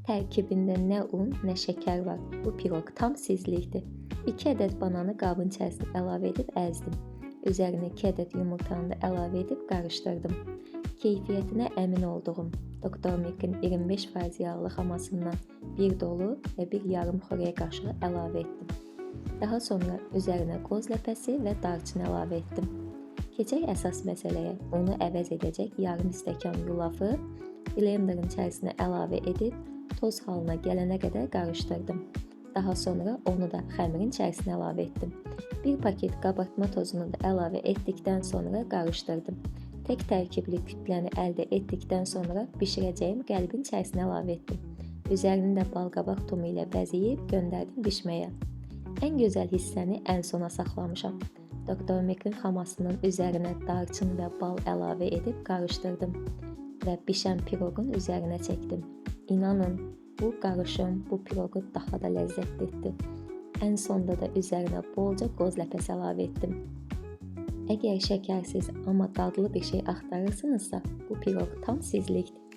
Tərkibində nə un, nə şəkər var. Bu piroq tam sizlikdir. 2 ədəd bananı qabın içərisinə əlavə edib əzdim. Üzərinə 2 ədəd yumurtanı da əlavə edib qarışdırdım. Keyfiyyətinə əmin olduğum Doktor Milk'in 25% yağlı xamasından bir dolu və bir yarım xörək qaşığı əlavə etdim. Daha sonra üzərinə qoz ləpəsi və darçın əlavə etdim. Keçək əsas məsələyə. Onu əvəz edəcək yarım stəkan yulafı blenderin içərisinə əlavə edib toz halına gələnə qədər qarışdırdım. Daha sonra onu da xəmirin içərisinə əlavə etdim. Bir paket qabartma tozunu da əlavə etdikdən sonra qarışdırdım. Tək tərkibli kütləni əldə etdikdən sonra bişirəcəyim qəlbin içərisinə əlavə etdim. Üzərini də balqabaq tumu ilə bəzəyib göndərdim bişməyə. Ən gözəl hissəni ən sona saxlamışam. Doktor Milk'in xamasının üzərinə darçın və bal əlavə edib qarışdırdım və bişən piroqun üzərinə çəkdim. İnanın, bu qarışım bu piroqu daha da ləzzətli etdi. Ən sonda da üzərinə bolca qoz ləpəsi əlavə etdim. Əgər şəkərsiz, amma dadlı bir şey axtarırsınızsa, bu piroq tam sizlikdir.